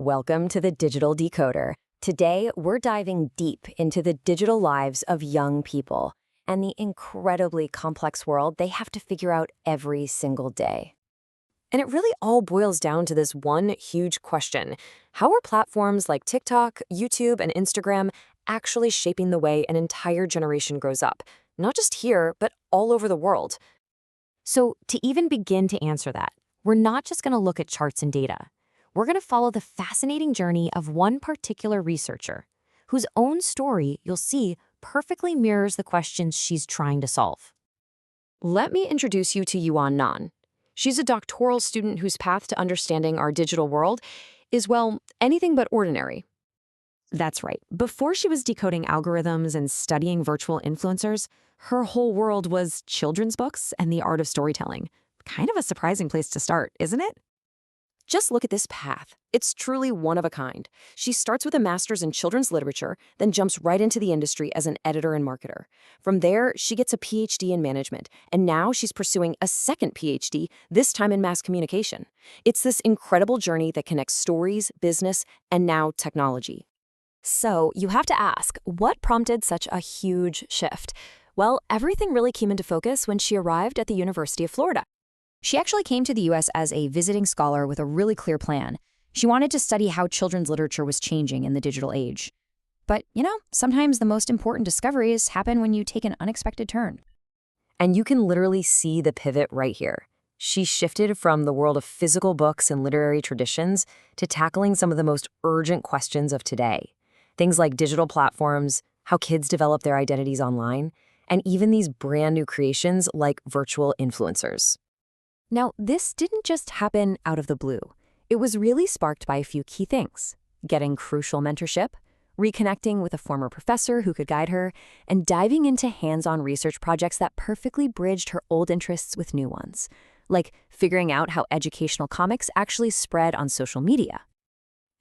Welcome to the Digital Decoder. Today, we're diving deep into the digital lives of young people and the incredibly complex world they have to figure out every single day. And it really all boils down to this one huge question. How are platforms like TikTok, YouTube, and Instagram actually shaping the way an entire generation grows up? Not just here, but all over the world. So to even begin to answer that, we're not just going to look at charts and data. We're going to follow the fascinating journey of one particular researcher, whose own story, you'll see, perfectly mirrors the questions she's trying to solve. Let me introduce you to Yuan Nan. She's a doctoral student whose path to understanding our digital world is, well, anything but ordinary. That's right. Before she was decoding algorithms and studying virtual influencers, her whole world was children's books and the art of storytelling. Kind of a surprising place to start, isn't it? Just look at this path. It's truly one of a kind. She starts with a master's in children's literature, then jumps right into the industry as an editor and marketer. From there, she gets a PhD in management, and now she's pursuing a second PhD, this time in mass communication. It's this incredible journey that connects stories, business, and now technology. So you have to ask, what prompted such a huge shift? Well, everything really came into focus when she arrived at the University of Florida. She actually came to the U.S. as a visiting scholar with a really clear plan. She wanted to study how children's literature was changing in the digital age. But, sometimes the most important discoveries happen when you take an unexpected turn. And you can literally see the pivot right here. She shifted from the world of physical books and literary traditions to tackling some of the most urgent questions of today. Things like digital platforms, how kids develop their identities online, and even these brand new creations like virtual influencers. Now, this didn't just happen out of the blue. It was really sparked by a few key things: getting crucial mentorship, reconnecting with a former professor who could guide her, and diving into hands-on research projects that perfectly bridged her old interests with new ones, like figuring out how educational comics actually spread on social media.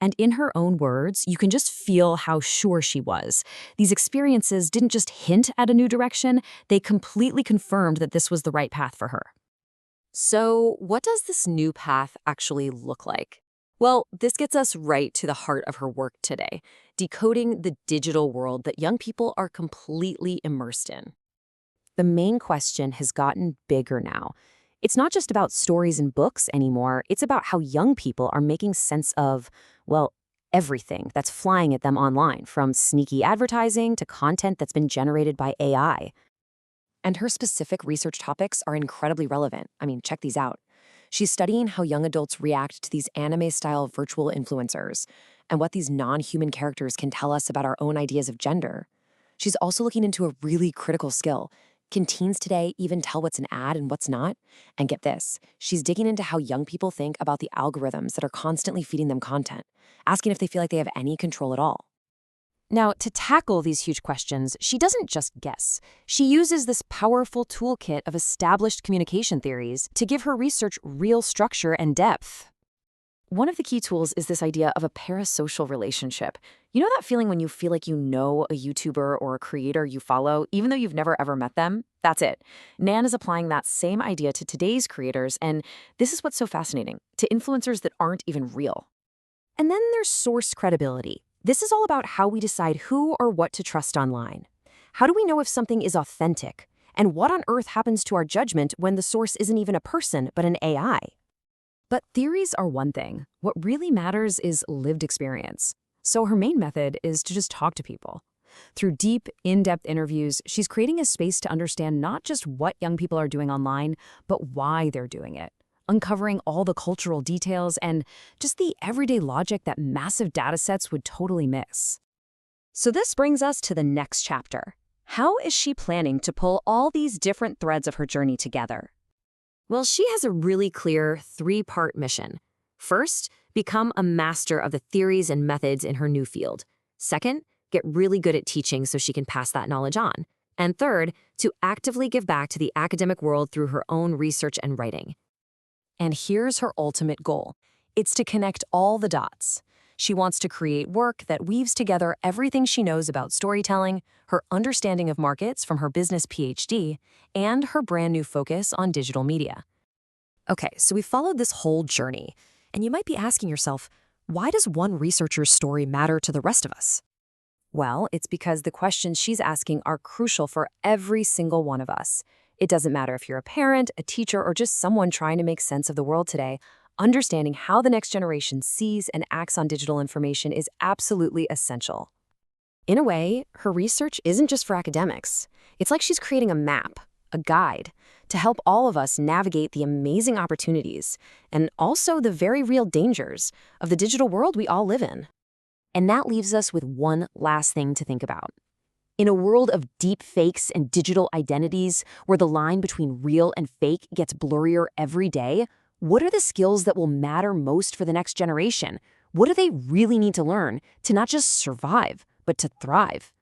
And in her own words, you can just feel how sure she was. These experiences didn't just hint at a new direction, they completely confirmed that this was the right path for her. So what does this new path actually look like? Well, this gets us right to the heart of her work today, decoding the digital world that young people are completely immersed in. The main question has gotten bigger now. It's not just about stories and books anymore. It's about how young people are making sense of, well, everything that's flying at them online, from sneaky advertising to content that's been generated by AI. And her specific research topics are incredibly relevant. Check these out. She's studying how young adults react to these anime-style virtual influencers and what these non-human characters can tell us about our own ideas of gender. She's also looking into a really critical skill. Can teens today even tell what's an ad and what's not? And get this, she's digging into how young people think about the algorithms that are constantly feeding them content, asking if they feel like they have any control at all. Now, to tackle these huge questions, she doesn't just guess. She uses this powerful toolkit of established communication theories to give her research real structure and depth. One of the key tools is this idea of a parasocial relationship. You know that feeling when you feel like you know a YouTuber or a creator you follow, even though you've never ever met them? That's it. Nan is applying that same idea to today's creators, and this is what's so fascinating, to influencers that aren't even real. And then there's source credibility. This is all about how we decide who or what to trust online. How do we know if something is authentic? And what on earth happens to our judgment when the source isn't even a person, but an AI? But theories are one thing. What really matters is lived experience. So her main method is to just talk to people. Through deep, in-depth interviews, she's creating a space to understand not just what young people are doing online, but why they're doing it, uncovering all the cultural details and just the everyday logic that massive datasets would totally miss. So this brings us to the next chapter. How is she planning to pull all these different threads of her journey together? Well, she has a really clear three-part mission. First, become a master of the theories and methods in her new field. Second, get really good at teaching so she can pass that knowledge on. And third, to actively give back to the academic world through her own research and writing. And here's her ultimate goal. It's to connect all the dots. She wants to create work that weaves together everything she knows about storytelling, her understanding of markets from her business PhD, and her brand new focus on digital media. Okay, so we followed this whole journey, and you might be asking yourself, Why does one researcher's story matter to the rest of us? Well, it's because the questions she's asking are crucial for every single one of us. It doesn't matter if you're a parent, a teacher, or just someone trying to make sense of the world today. Understanding how the next generation sees and acts on digital information is absolutely essential. In a way, her research isn't just for academics. It's like she's creating a map, a guide, to help all of us navigate the amazing opportunities and also the very real dangers of the digital world we all live in. And that leaves us with one last thing to think about. In a world of deep fakes and digital identities, where the line between real and fake gets blurrier every day, what are the skills that will matter most for the next generation? What do they really need to learn to not just survive, but to thrive?